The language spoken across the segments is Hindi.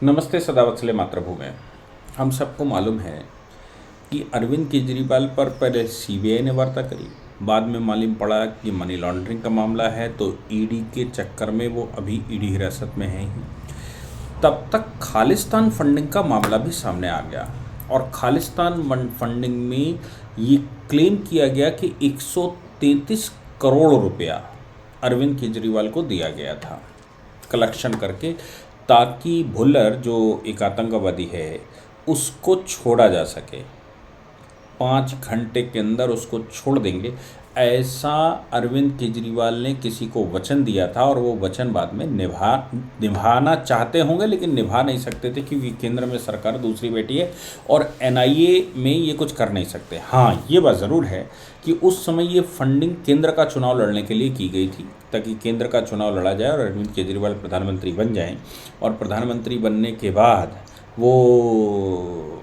नमस्ते सदावत्सले मातृभूमि। हम सबको मालूम है कि अरविंद केजरीवाल पर पहले सीबीआई ने वार्ता करी, बाद में मालूम पड़ा कि मनी लॉन्ड्रिंग का मामला है, तो ईडी के चक्कर में वो अभी ईडी हिरासत में है ही। तब तक खालिस्तान फंडिंग का मामला भी सामने आ गया और खालिस्तान फंडिंग में ये क्लेम किया गया कि 133 करोड़ रुपया अरविंद केजरीवाल को दिया गया था कलेक्शन करके, ताकि भुल्लर जो एक आतंकवादी है उसको छोड़ा जा सके। 5 घंटे के अंदर उसको छोड़ देंगे, ऐसा अरविंद केजरीवाल ने किसी को वचन दिया था और वो वचन बाद में निभाना चाहते होंगे, लेकिन निभा नहीं सकते थे क्योंकि केंद्र में सरकार दूसरी बैठी है और एनआईए में ये कुछ कर नहीं सकते। हाँ, ये बात ज़रूर है कि उस समय ये फंडिंग केंद्र का चुनाव लड़ने के लिए की गई थी, ताकि केंद्र का चुनाव लड़ा जाए और अरविंद केजरीवाल प्रधानमंत्री बन जाएं, और प्रधानमंत्री बनने के बाद वो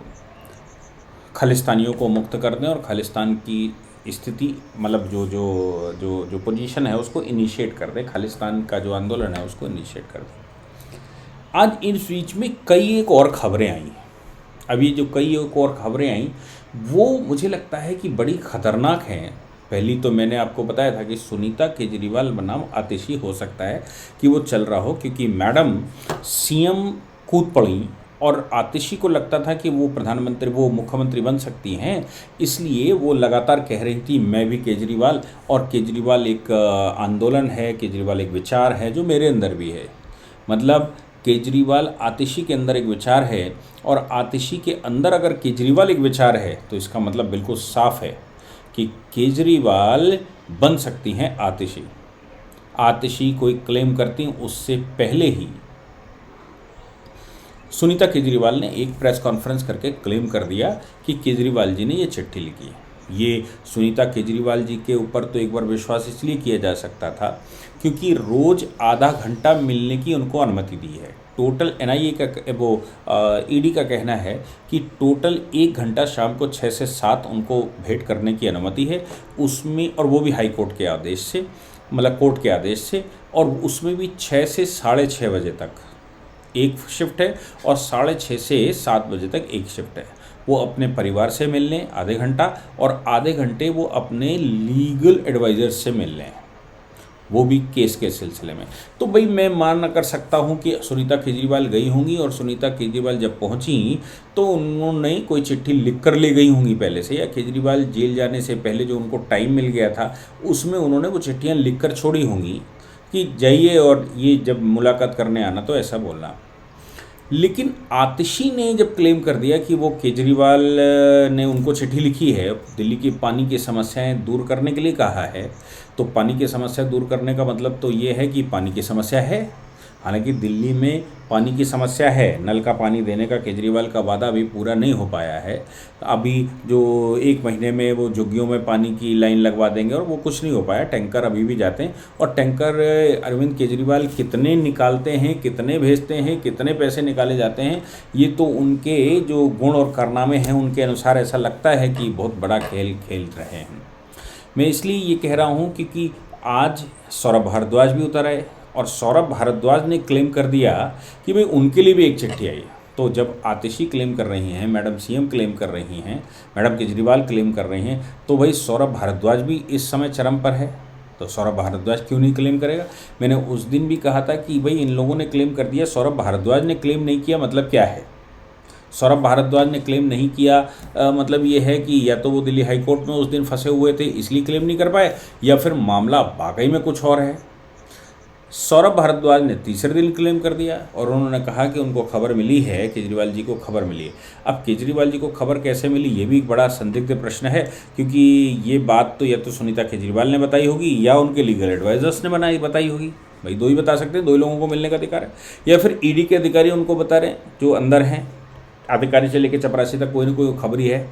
खालिस्तानियों को मुक्त कर दें और खालिस्तान की स्थिति, मतलब जो जो जो जो पोजीशन है उसको इनिशिएट कर दें, खालिस्तान का जो आंदोलन है उसको इनिशिएट कर दें। आज इस बीच में कई एक और खबरें आई। अभी जो कई एक और खबरें आई वो मुझे लगता है कि बड़ी ख़तरनाक हैं। पहली तो मैंने आपको बताया था कि सुनीता केजरीवाल बनाम आतिशी हो सकता है कि वो चल रहा हो, क्योंकि मैडम सीएम कूद पड़ी और आतिशी को लगता था कि वो मुख्यमंत्री बन सकती हैं, इसलिए वो लगातार कह रही थी मैं भी केजरीवाल, और केजरीवाल एक आंदोलन है, केजरीवाल एक विचार है जो मेरे अंदर भी है। मतलब केजरीवाल आतिशी के अंदर एक विचार है और आतिशी के अंदर अगर केजरीवाल एक विचार है तो इसका मतलब बिल्कुल साफ है कि केजरीवाल बन सकती हैं आतिशी। आतिशी कोई क्लेम करती उससे पहले ही सुनीता केजरीवाल ने एक प्रेस कॉन्फ्रेंस करके क्लेम कर दिया कि केजरीवाल जी ने ये चिट्ठी लिखी है। ये सुनीता केजरीवाल जी के ऊपर तो एक बार विश्वास इसलिए किया जा सकता था क्योंकि रोज़ आधा घंटा मिलने की उनको अनुमति दी है। टोटल एनआईए का वो ईडी का कहना है कि टोटल 1 घंटा शाम को 6 से 7 उनको भेंट करने की अनुमति है उसमें, और वो भी हाई कोर्ट के आदेश से, मतलब कोर्ट के आदेश से, और उसमें भी 6 से 6:30 बजे तक एक शिफ्ट है और 6:30 से 7 बजे तक एक शिफ्ट है। वो अपने परिवार से मिल लें आधे घंटा और आधे घंटे वो अपने लीगल एडवाइज़र से मिल लें, वो भी केस के सिलसिले में। तो भाई मैं मान कर सकता हूँ कि सुनीता केजरीवाल गई होंगी और सुनीता केजरीवाल जब पहुँची तो उन्होंने कोई चिट्ठी लिख कर ले गई होंगी पहले से, या केजरीवाल जेल जाने से पहले जो उनको टाइम मिल गया था उसमें उन्होंने वो चिट्ठियाँ लिख कर छोड़ी होंगी कि जाइए और ये जब मुलाकात करने आना तो ऐसा बोलना। लेकिन आतिशी ने जब क्लेम कर दिया कि वो केजरीवाल ने उनको चिट्ठी लिखी है, दिल्ली की पानी की समस्याएं दूर करने के लिए कहा है, तो पानी की समस्या दूर करने का मतलब तो ये है कि पानी की समस्या है। हालांकि दिल्ली में पानी की समस्या है, नल का पानी देने का केजरीवाल का वादा अभी पूरा नहीं हो पाया है। अभी जो 1 महीने में वो झुग्गियों में पानी की लाइन लगवा देंगे और वो कुछ नहीं हो पाया, टैंकर अभी भी जाते हैं, और टैंकर अरविंद केजरीवाल कितने निकालते हैं, कितने भेजते हैं, कितने पैसे निकाले जाते हैं, ये तो उनके जो गुण और कारनामे हैं उनके अनुसार ऐसा लगता है कि बहुत बड़ा खेल खेल रहे हैं। मैं इसलिए ये कह रहा हूँ क्योंकि आज सौरभ भारद्वाज भी उतर आए और सौरभ भारद्वाज ने क्लेम कर दिया कि भाई उनके लिए भी एक चिट्ठी आई। तो जब आतिशी क्लेम कर रही हैं, मैडम सीएम क्लेम कर रही हैं, मैडम केजरीवाल क्लेम कर रही हैं, तो भाई सौरभ भारद्वाज भी इस समय चरम पर है, तो सौरभ भारद्वाज क्यों नहीं क्लेम करेगा। मैंने उस दिन भी कहा था कि भाई इन लोगों ने क्लेम कर दिया, सौरभ भारद्वाज ने क्लेम नहीं किया, मतलब क्या है। सौरभ भारद्वाज ने क्लेम नहीं किया मतलब ये है कि या तो वो दिल्ली हाई कोर्ट में उस दिन फंसे हुए थे इसलिए क्लेम नहीं कर पाए, या फिर मामला वाकई में कुछ और है। सौरभ भारद्वाज ने तीसरे दिन क्लेम कर दिया और उन्होंने कहा कि उनको खबर मिली है, केजरीवाल जी को खबर मिली है। अब केजरीवाल जी को खबर कैसे मिली ये भी एक बड़ा संदिग्ध प्रश्न है, क्योंकि ये बात तो या तो सुनीता केजरीवाल ने बताई होगी या उनके लीगल एडवाइजर्स ने बताई होगी। भाई दो ही बता सकते हैं, 2 लोगों को मिलने का अधिकार है, या फिर ईडी के अधिकारी उनको बता रहे हैं जो अंदर हैं, अधिकारी से लेकर चपरासी तक कोई ना कोई खबरी है।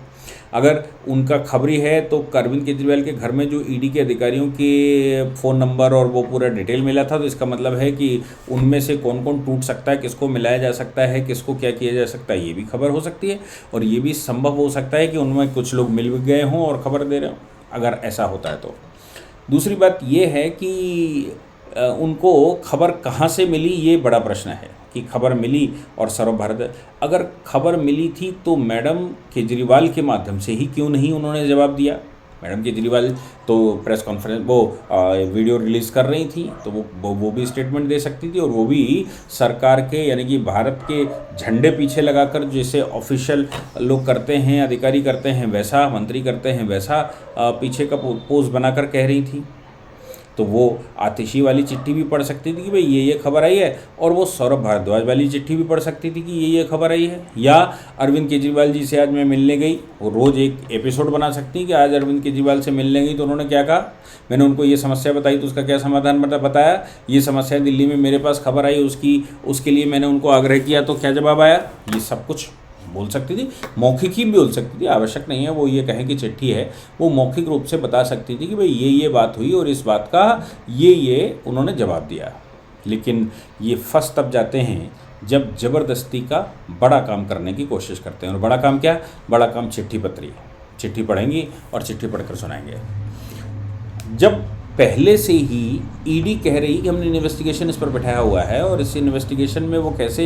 अगर उनका खबरी है तो अरविंद केजरीवाल के घर में जो ईडी के अधिकारियों के फ़ोन नंबर और वो पूरा डिटेल मिला था, तो इसका मतलब है कि उनमें से कौन कौन टूट सकता है, किसको मिलाया जा सकता है, किसको क्या किया जा सकता है, ये भी खबर हो सकती है। और ये भी संभव हो सकता है कि उनमें कुछ लोग मिल गए हों और खबर दे रहे हों, अगर ऐसा होता है तो। दूसरी बात ये है कि उनको खबर कहाँ से मिली, ये बड़ा प्रश्न है। कि खबर मिली और सौरभ भारद्वाज, अगर खबर मिली थी तो मैडम केजरीवाल के माध्यम से ही क्यों नहीं उन्होंने जवाब दिया। मैडम केजरीवाल तो प्रेस कॉन्फ्रेंस वो वीडियो रिलीज़ कर रही थी, तो वो भी स्टेटमेंट दे सकती थी, और वो भी सरकार के यानी कि भारत के झंडे पीछे लगाकर जैसे ऑफिशियल लोग करते हैं, अधिकारी करते हैं वैसा, मंत्री करते हैं वैसा पीछे का पोस्ट बनाकर कह रही थी। तो वो आतिशी वाली चिट्ठी भी पढ़ सकती थी कि भाई ये खबर आई है, और वो सौरभ भारद्वाज वाली चिट्ठी भी पढ़ सकती थी कि ये खबर आई है। या अरविंद केजरीवाल जी से आज मैं मिलने गई, वो रोज़ एक एपिसोड बना सकती कि आज अरविंद केजरीवाल से मिलने गई तो उन्होंने क्या कहा, मैंने उनको ये समस्या बताई तो उसका क्या समाधान बताया, ये समस्या दिल्ली में मेरे पास खबर आई उसके लिए मैंने उनको आग्रह किया तो क्या जवाब आया, ये सब कुछ बोल सकती थी। मौखिक ही बोल सकती थी, आवश्यक नहीं है वो ये कहें कि चिट्ठी है, वो मौखिक रूप से बता सकती थी कि भाई ये बात हुई और इस बात का ये उन्होंने जवाब दिया। लेकिन ये फंस तब जाते हैं जब ज़बरदस्ती का बड़ा काम करने की कोशिश करते हैं। और बड़ा काम क्या? बड़ा काम चिट्ठी पत्री, चिट्ठी पढ़ेंगी और चिट्ठी पढ़कर सुनाएंगे। जब पहले से ही ईडी कह रही कि हमने इन्वेस्टिगेशन इस पर बैठाया हुआ है, और इस इन्वेस्टिगेशन में वो कैसे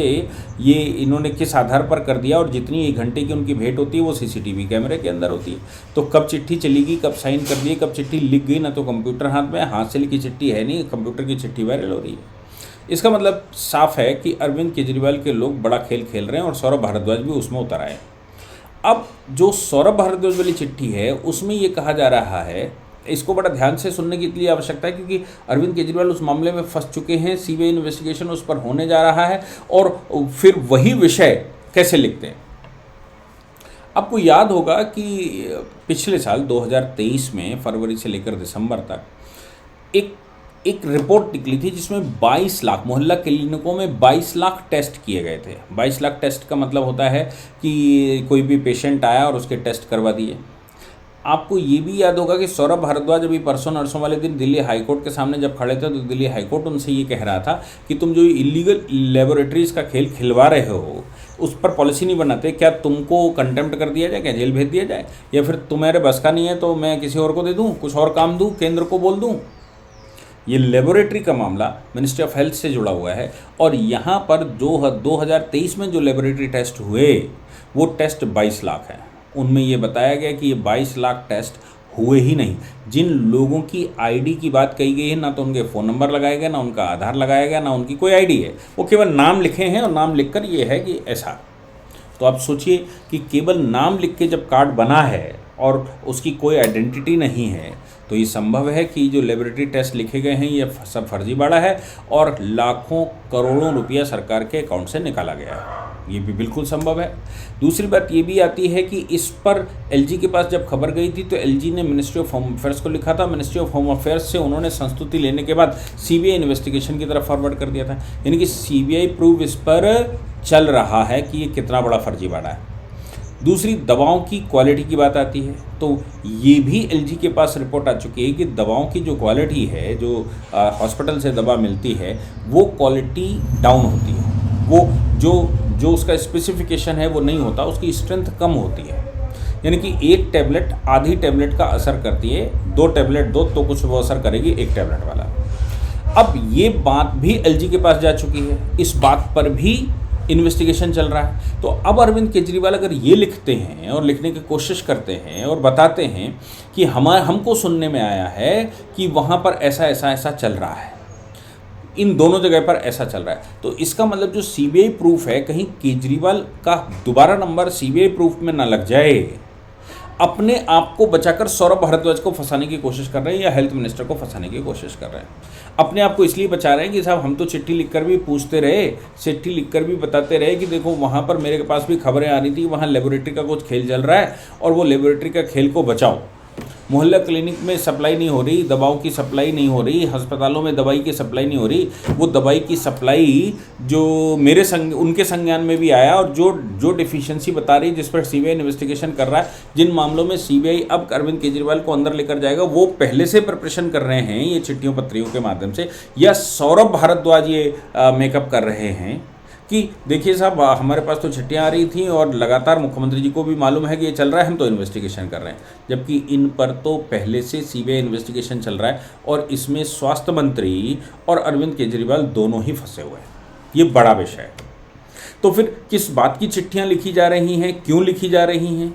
ये इन्होंने किस आधार पर कर दिया, और जितनी 1 घंटे की उनकी भेंट होती है वो सीसीटीवी कैमरे के अंदर होती है, तो कब चिट्ठी चलेगी, कब साइन कर दिए, कब चिट्ठी लिख गई, ना तो कंप्यूटर हाथ से लिखी चिट्ठी है नहीं, कंप्यूटर की चिट्ठी वायरल हो रही है। इसका मतलब साफ है कि अरविंद केजरीवाल के लोग बड़ा खेल खेल रहे हैं और सौरभ भारद्वाज भी उसमें उतर आए। अब जो सौरभ भारद्वाज वाली चिट्ठी है उसमें ये कहा जा रहा है, इसको बड़ा ध्यान से सुनने की इसलिए आवश्यकता है क्योंकि अरविंद केजरीवाल उस मामले में फंस चुके हैं, सीबीआई इन्वेस्टिगेशन उस पर होने जा रहा है, और फिर वही विषय कैसे लिखते हैं। आपको याद होगा कि पिछले साल 2023 में फरवरी से लेकर दिसंबर तक एक रिपोर्ट निकली थी जिसमें 22 लाख मोहल्ला क्लिनिकों में 22 लाख टेस्ट किए गए थे। 22 लाख टेस्ट का मतलब होता है कि कोई भी पेशेंट आया और उसके टेस्ट करवा दिए। आपको ये भी याद होगा कि सौरभ भारद्वाज अभी परसों नरसों वाले दिन दिल्ली हाईकोर्ट के सामने जब खड़े थे तो दिल्ली हाईकोर्ट उनसे ये कह रहा था कि तुम जो इलीगल लेबोरेटरीज़ का खेल खिलवा रहे हो उस पर पॉलिसी नहीं बनाते, क्या तुमको कंटेम्प्ट कर दिया जाए, क्या जेल भेज दिया जाए, या फिर तुम्हारे बस का नहीं है तो मैं किसी और को दे दूँ, कुछ और काम दूँ, केंद्र को बोल दूँ। ये लेबोरेटरी का मामला मिनिस्ट्री ऑफ हेल्थ से जुड़ा हुआ है, और यहाँ पर जो 2023 में जो लेबोरेटरी टेस्ट हुए वो टेस्ट 22 लाख है। उनमें ये बताया गया कि ये 22 लाख टेस्ट हुए ही नहीं। जिन लोगों की आईडी की बात कही गई है, ना तो उनके फ़ोन नंबर लगाया गया, ना उनका आधार लगाया गया, ना उनकी कोई आईडी है, वो केवल नाम लिखे हैं और नाम लिखकर ये है कि ऐसा। तो आप सोचिए कि केवल नाम लिख के जब कार्ड बना है और उसकी कोई आइडेंटिटी नहीं है, तो ये संभव है कि जो लेबोरेटरी टेस्ट लिखे गए हैं ये सब फर्जीवाड़ा है और लाखों करोड़ों रुपया सरकार के अकाउंट से निकाला गया है। ये भी बिल्कुल संभव है। दूसरी बात ये भी आती है कि इस पर एलजी के पास जब खबर गई थी तो एलजी ने मिनिस्ट्री ऑफ होम अफेयर्स को लिखा था। मिनिस्ट्री ऑफ होम अफेयर्स से उन्होंने संस्तुति लेने के बाद सीबीआई इन्वेस्टिगेशन की तरफ फॉरवर्ड कर दिया था। यानी कि सीबीआई प्रूव इस पर चल रहा है कि ये कितना बड़ा फर्जीवाड़ा है। दूसरी, दवाओं की क्वालिटी की बात आती है तो ये भी एलजी के पास रिपोर्ट आ चुकी है कि दवाओं की जो क्वालिटी है, जो हॉस्पिटल से दवा मिलती है, वो क्वालिटी डाउन होती है। वो जो उसका स्पेसिफिकेशन है वो नहीं होता, उसकी स्ट्रेंथ कम होती है। यानी कि एक टैबलेट आधी टैबलेट का असर करती है, 2 टैबलेट दो तो कुछ वो असर करेगी एक टैबलेट वाला। अब ये बात भी एलजी के पास जा चुकी है, इस बात पर भी इन्वेस्टिगेशन चल रहा है। तो अब अरविंद केजरीवाल अगर ये लिखते हैं और लिखने की कोशिश करते हैं और बताते हैं कि हमको सुनने में आया है कि वहाँ पर ऐसा चल रहा है, इन दोनों जगह पर ऐसा चल रहा है, तो इसका मतलब जो सीबीआई प्रूफ है, कहीं केजरीवाल का दोबारा नंबर सीबीआई प्रूफ में ना लग जाए। अपने आप को बचाकर सौरभ भारद्वाज को फंसाने की कोशिश कर रहे हैं या हेल्थ मिनिस्टर को फंसाने की कोशिश कर रहे हैं। अपने आप को इसलिए बचा रहे हैं कि साहब हम तो चिट्ठी लिखकर भी पूछते रहे, चिट्ठी लिखकर भी बताते रहे कि देखो वहाँ पर मेरे पास भी खबरें आ रही थी, वहाँ लेबोरेटरी का कुछ खेल चल रहा है और वो लेबोरेटरी का खेल को बचाओ। मोहल्ला क्लिनिक में सप्लाई नहीं हो रही, दवाओं की सप्लाई नहीं हो रही, अस्पतालों में दवाई की सप्लाई नहीं हो रही, वो दवाई की सप्लाई जो उनके संज्ञान में भी आया और जो डिफिशियंसी बता रही जिस पर सीबीआई इन्वेस्टिगेशन कर रहा है, जिन मामलों में सीबीआई अब अरविंद केजरीवाल को अंदर लेकर जाएगा, वो पहले से प्रिपरेशन कर रहे हैं ये चिट्ठियों पत्रियों के माध्यम से, या सौरभ भारद्वाज ये मेकअप कर रहे हैं कि देखिए साहब हमारे पास तो चिट्ठियाँ आ रही थी और लगातार मुख्यमंत्री जी को भी मालूम है कि ये चल रहा है, हम तो इन्वेस्टिगेशन कर रहे हैं, जबकि इन पर तो पहले से सीबीआई इन्वेस्टिगेशन चल रहा है और इसमें स्वास्थ्य मंत्री और अरविंद केजरीवाल दोनों ही फंसे हुए हैं। ये बड़ा विषय है। तो फिर किस बात की चिट्ठियां लिखी जा रही हैं, क्यों लिखी जा रही हैं,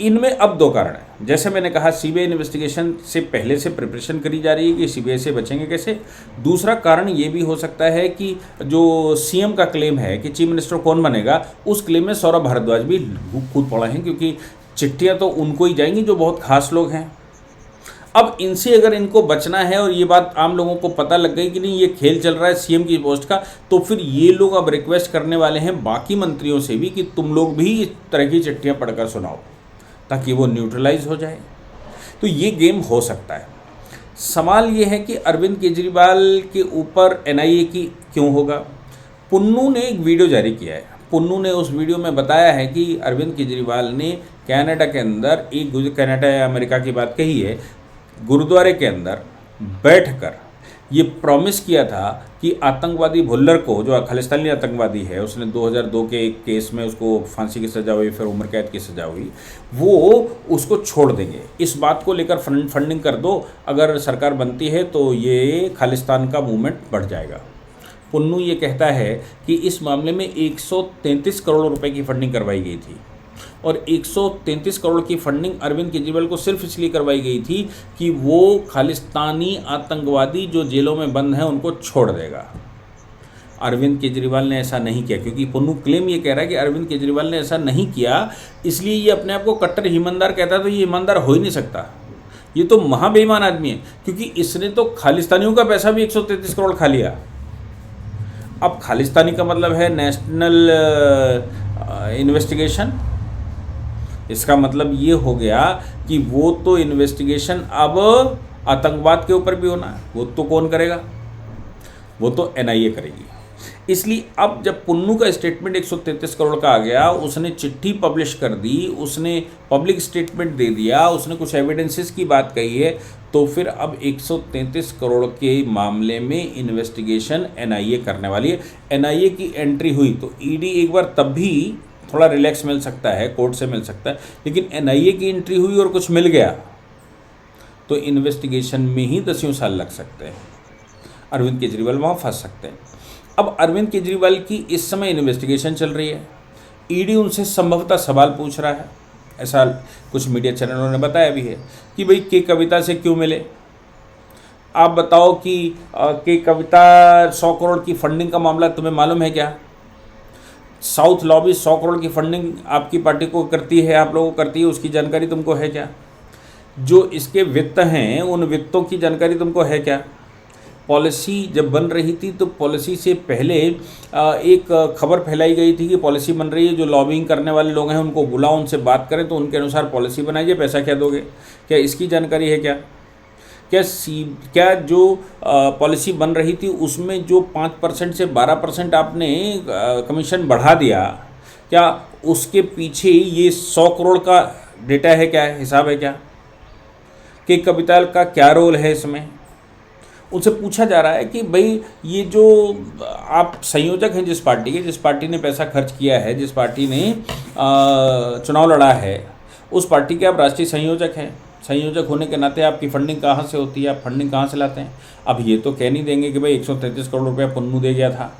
इनमें अब दो कारण हैं। जैसे मैंने कहा, सीबीआई इन्वेस्टिगेशन से पहले से प्रिपरेशन करी जा रही है कि सीबीआई से बचेंगे कैसे। दूसरा कारण ये भी हो सकता है कि जो सीएम का क्लेम है कि चीफ मिनिस्टर कौन बनेगा, उस क्लेम में सौरभ भारद्वाज भी कूद पड़े हैं, क्योंकि चिट्ठियाँ तो उनको ही जाएंगी जो बहुत खास लोग हैं। अब इनसे अगर इनको बचना है, और ये बात आम लोगों को पता लग गई कि नहीं ये खेल चल रहा है सीएम की पोस्ट का, तो फिर ये लोग अब रिक्वेस्ट करने वाले हैं बाकी मंत्रियों से भी कि तुम लोग भी इस तरह की चिट्ठियाँ पढ़कर सुनाओ, ताकि वो न्यूट्रलाइज हो जाए। तो ये गेम हो सकता है। सवाल ये है कि अरविंद केजरीवाल के ऊपर एनआईए की क्यों होगा। पुन्नू ने एक वीडियो जारी किया है। पुन्नू ने उस वीडियो में बताया है कि अरविंद केजरीवाल ने कनाडा के अंदर कनाडा या अमेरिका की बात कही है, गुरुद्वारे के अंदर बैठकर ये प्रॉमिस किया था कि आतंकवादी भुल्लर को, जो खालिस्तानी आतंकवादी है, उसने 2002 के एक केस में उसको फांसी की सज़ा हुई, फिर उम्र कैद की सज़ा हुई, वो उसको छोड़ देंगे। इस बात को लेकर फंडिंग कर दो, अगर सरकार बनती है तो ये खालिस्तान का मूवमेंट बढ़ जाएगा। पुन्नू ये कहता है कि इस मामले में 133 करोड़ रुपए की फंडिंग करवाई गई थी, और 133 करोड़ की फंडिंग अरविंद केजरीवाल को सिर्फ इसलिए करवाई गई थी कि वो खालिस्तानी आतंकवादी जो जेलों में बंद हैं उनको छोड़ देगा। अरविंद केजरीवाल ने ऐसा नहीं किया, क्योंकि पुन्नू क्लेम ये कह रहा है कि अरविंद केजरीवाल ने ऐसा नहीं किया, इसलिए ये अपने आप को कट्टर ईमानदार कहता है। तो ये ईमानदार हो ही नहीं सकता, ये तो महाबेईमान आदमी है, क्योंकि इसने तो खालिस्तानियों का पैसा भी 133 करोड़ खा लिया। अब खालिस्तानी का मतलब है नेशनल इन्वेस्टिगेशन। इसका मतलब ये हो गया कि वो तो इन्वेस्टिगेशन अब आतंकवाद के ऊपर भी होना है, वो तो कौन करेगा, वो तो एनआईए करेगी। इसलिए अब जब पुन्नू का स्टेटमेंट 133 करोड़ का आ गया, उसने चिट्ठी पब्लिश कर दी, उसने पब्लिक स्टेटमेंट दे दिया, उसने कुछ एविडेंसेस की बात कही है, तो फिर अब 133 करोड़ के मामले में इन्वेस्टिगेशन एनआईए करने वाली है। एनआईए की एंट्री हुई तो ईडी एक बार तब भी थोड़ा रिलैक्स मिल सकता है, कोर्ट से मिल सकता है, लेकिन एनआईए की एंट्री हुई और कुछ मिल गया तो इन्वेस्टिगेशन में ही 10 साल लग सकते हैं। अरविंद केजरीवाल वहाँ फंस सकते हैं। अब अरविंद केजरीवाल की इस समय इन्वेस्टिगेशन चल रही है, ईडी उनसे संभवतः सवाल पूछ रहा है, ऐसा कुछ मीडिया चैनलों ने बताया भी है कि भाई के कविता से क्यों मिले, आप बताओ कि के कविता 100 करोड़ की फंडिंग का मामला तुम्हें मालूम है क्या? साउथ लॉबी 100 करोड़ की फंडिंग आपकी पार्टी को करती है, आप लोगों को करती है, उसकी जानकारी तुमको है क्या? जो इसके वित्त हैं उन वित्तों की जानकारी तुमको है क्या? पॉलिसी जब बन रही थी तो पॉलिसी से पहले एक खबर फैलाई गई थी कि पॉलिसी बन रही है, जो लॉबिंग करने वाले लोग हैं उनको बुलाओ, उनसे बात करें तो उनके अनुसार पॉलिसी बनाइए, पैसा क्या दोगे, क्या इसकी जानकारी है क्या? क्या जो पॉलिसी बन रही थी उसमें जो 5% से 12% आपने कमीशन बढ़ा दिया, क्या उसके पीछे ये 100 करोड़ का डेटा है, क्या हिसाब है क्या? के कविता का क्या रोल है इसमें? उनसे पूछा जा रहा है कि भाई ये जो आप संयोजक हैं जिस पार्टी के, जिस पार्टी ने पैसा खर्च किया है, जिस पार्टी ने चुनाव लड़ा है, उस पार्टी के आप राष्ट्रीय संयोजक हैं। संयोजक होने के नाते आपकी फंडिंग कहाँ से होती है, आप फंडिंग कहाँ से लाते हैं? अब ये तो कह नहीं देंगे कि भाई 133 करोड़ रुपया पुन्नू दे गया था,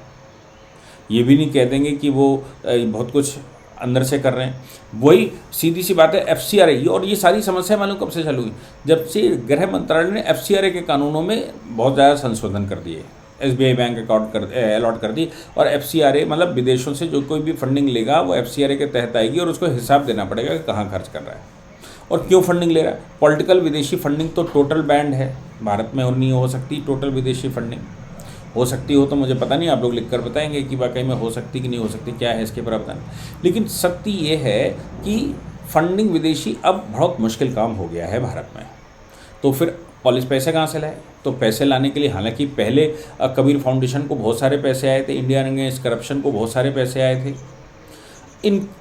ये भी नहीं कह देंगे कि वो बहुत कुछ अंदर से कर रहे हैं। वही सीधी सी बात है एफसीआरए, और ये सारी समस्या मालूम कब से चालू हुई? जब से गृह मंत्रालय ने एफसीआरए के कानूनों में बहुत ज़्यादा संशोधन कर दिए, एसबीआई बैंक अकाउंट अलॉट कर दी, और एफसीआरए मतलब विदेशों से जो कोई भी फंडिंग लेगा वो एफसीआरए के तहत आएगी और उसको हिसाब देना पड़ेगा कि कहाँ खर्च कर रहा है और क्यों फंडिंग ले रहा है। पॉलिटिकल विदेशी फंडिंग तो टोटल बैंड है, भारत में और नहीं हो सकती टोटल विदेशी फंडिंग। हो सकती हो तो मुझे पता नहीं, आप लोग लिख कर बताएंगे कि वाकई में हो सकती कि नहीं हो सकती, क्या है इसके प्रावधान। लेकिन सत्य ये है कि फंडिंग विदेशी अब बहुत मुश्किल काम हो गया है भारत में। तो फिर पॉलिस पैसे कहाँ से लाए? तो पैसे लाने के लिए हालांकि पहले कबीर फाउंडेशन को बहुत सारे पैसे आए थे, इंडिया अगेंस्ट करप्शन को बहुत सारे पैसे आए थे,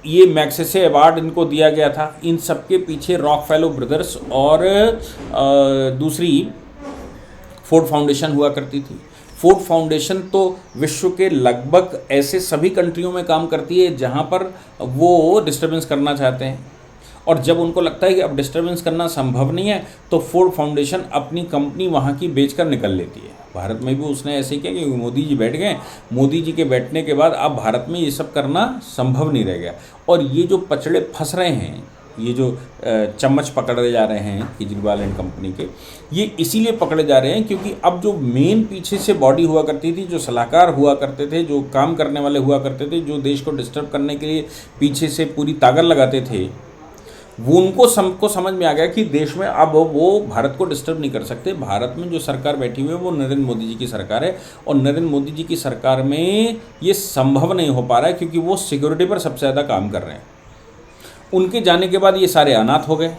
ये मैग्सेसे अवार्ड इनको दिया गया था। इन सबके पीछे रॉकफेलर ब्रदर्स और दूसरी फोर्ड फाउंडेशन हुआ करती थी। फोर्ड फाउंडेशन तो विश्व के लगभग ऐसे सभी कंट्रियों में काम करती है जहां पर वो डिस्टर्बेंस करना चाहते हैं, और जब उनको लगता है कि अब डिस्टर्बेंस करना संभव नहीं है तो फोर्ड फाउंडेशन अपनी कंपनी वहां की बेचकर निकल लेती है। भारत में भी उसने ऐसे ही किया कि मोदी जी बैठ गए, मोदी जी के बैठने के बाद अब भारत में ये सब करना संभव नहीं रह गया। और ये जो पचड़े फंस रहे हैं, ये जो चम्मच पकड़े जा रहे हैं केजरीवाल एंड कंपनी के, ये इसीलिए पकड़े जा रहे हैं क्योंकि अब जो मेन पीछे से बॉडी हुआ करती थी, जो सलाहकार हुआ करते थे, जो काम करने वाले हुआ करते थे, जो देश को डिस्टर्ब करने के लिए पीछे से पूरी ताकत लगाते थे, वो उनको सबको समझ में आ गया कि देश में अब वो भारत को डिस्टर्ब नहीं कर सकते। भारत में जो सरकार बैठी हुई है वो नरेंद्र मोदी जी की सरकार है, और नरेंद्र मोदी जी की सरकार में ये संभव नहीं हो पा रहा है क्योंकि वो सिक्योरिटी पर सबसे ज़्यादा काम कर रहे हैं। उनके जाने के बाद ये सारे अनाथ हो गए।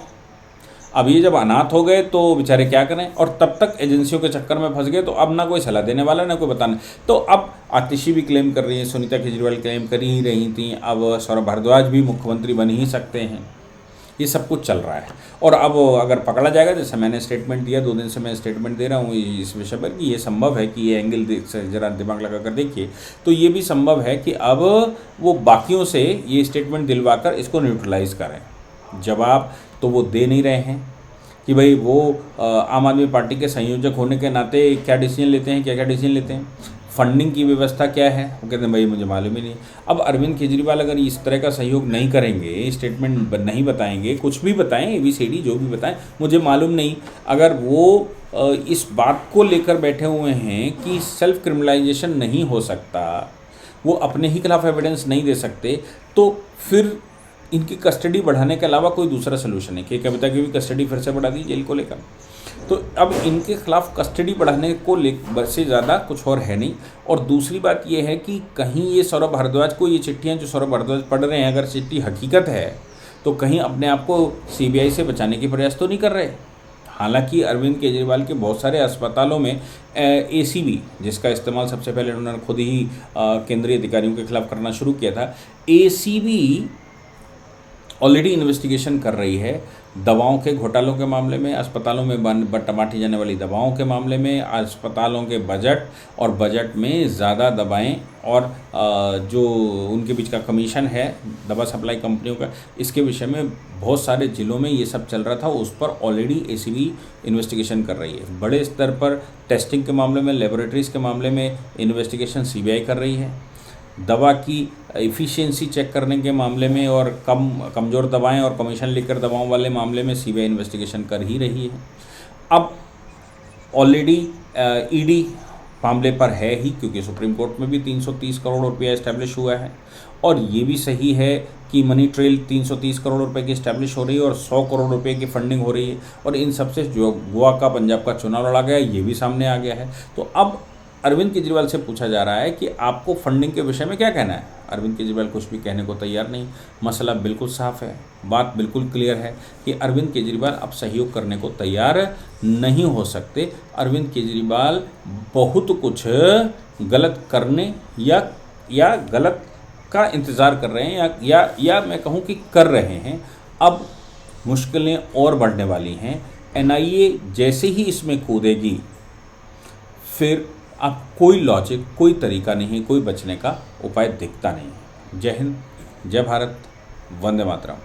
अब ये जब अनाथ हो गए तो बेचारे क्या करें, और तब तक एजेंसियों के चक्कर में फंस गए, तो अब ना कोई सलाह देने वाला ना कोई बताने। तो अब आतिशी भी क्लेम कर रही है, सुनीता केजरीवाल क्लेम कर ही रही थी, अब सौरभ भारद्वाज भी मुख्यमंत्री बन ही सकते हैं। ये सब कुछ चल रहा है। और अब अगर पकड़ा जाएगा, जैसे मैंने स्टेटमेंट दिया, 2 दिन से मैं स्टेटमेंट दे रहा हूँ इस विषय पर कि ये संभव है कि ये एंगल ज़रा दिमाग लगा कर देखिए, तो ये भी संभव है कि अब वो बाकियों से ये स्टेटमेंट दिलवाकर इसको न्यूट्रलाइज करें। जवाब तो वो दे नहीं रहे हैं कि भाई वो आम आदमी पार्टी के संयोजक होने के नाते क्या डिसीजन लेते हैं, क्या क्या डिसीजन लेते हैं, फंडिंग की व्यवस्था क्या है, वो कहते हैं भाई मुझे मालूम ही नहीं। अब अरविंद केजरीवाल अगर इस तरह का सहयोग नहीं करेंगे, स्टेटमेंट नहीं बताएंगे, कुछ भी बताएं, ABCD जो भी बताएं, मुझे मालूम नहीं, अगर वो इस बात को लेकर बैठे हुए हैं कि सेल्फ क्रिमिनलाइजेशन नहीं हो सकता, वो अपने ही खिलाफ एविडेंस नहीं दे सकते, तो फिर इनकी कस्टडी बढ़ाने के अलावा कोई दूसरा सोल्यूशन नहीं। कि कविता की भी कस्टडी फिर से बढ़ा दी जेल को लेकर, तो अब इनके खिलाफ कस्टडी बढ़ाने को से ज़्यादा कुछ और है नहीं। और दूसरी बात ये है कि कहीं ये सौरभ भारद्वाज को, ये चिट्ठियाँ जो सौरभ भारद्वाज पढ़ रहे हैं, अगर चिट्ठी हकीकत है तो कहीं अपने आप को CBI से बचाने के प्रयास तो नहीं कर रहे। हालांकि अरविंद केजरीवाल के बहुत सारे अस्पतालों में ACB, जिसका इस्तेमाल सबसे पहले उन्होंने खुद ही केंद्रीय अधिकारियों के खिलाफ करना शुरू किया था, ACB ऑलरेडी इन्वेस्टिगेशन कर रही है दवाओं के घोटालों के मामले में, अस्पतालों में बांटी जाने वाली दवाओं के मामले में, अस्पतालों के बजट और बजट में ज़्यादा दवाएं और जो उनके बीच का कमीशन है दवा सप्लाई कंपनियों का, इसके विषय में बहुत सारे ज़िलों में ये सब चल रहा था। उस पर ऑलरेडी ACB इन्वेस्टिगेशन कर रही है। बड़े स्तर पर टेस्टिंग के मामले में, लेबोरेटरीज़ के मामले में इन्वेस्टिगेशन CBI कर रही है। दवा की एफिशिएंसी चेक करने के मामले में और कमज़ोर दवाएं और कमीशन लेकर दवाओं वाले मामले में CBI इन्वेस्टिगेशन कर ही रही है। अब ऑलरेडी ED मामले पर है ही, क्योंकि सुप्रीम कोर्ट में भी 330 करोड़ रुपया इस्टेब्लिश हुआ है। और ये भी सही है कि मनी ट्रेल 330 करोड़ रुपए की इस्टेब्लिश हो रही है और 100 करोड़ रुपए की फंडिंग हो रही है। और इन सबसे जो गोवा का, पंजाब का चुनाव लड़ा गया, ये भी सामने आ गया है। तो अब अरविंद केजरीवाल से पूछा जा रहा है कि आपको फंडिंग के विषय में क्या कहना है। अरविंद केजरीवाल कुछ भी कहने को तैयार नहीं। मसला बिल्कुल साफ है, बात बिल्कुल क्लियर है कि अरविंद केजरीवाल अब सहयोग करने को तैयार नहीं हो सकते। अरविंद केजरीवाल बहुत कुछ गलत करने या गलत का इंतज़ार कर रहे हैं, या मैं कहूँ कि कर रहे हैं। अब मुश्किलें और बढ़ने वाली हैं। NIA जैसे ही इसमें कूदेगी, फिर अब कोई लॉजिक, कोई तरीका नहीं, कोई बचने का उपाय दिखता नहीं। जय हिंद, जय भारत, वंदे मातरम।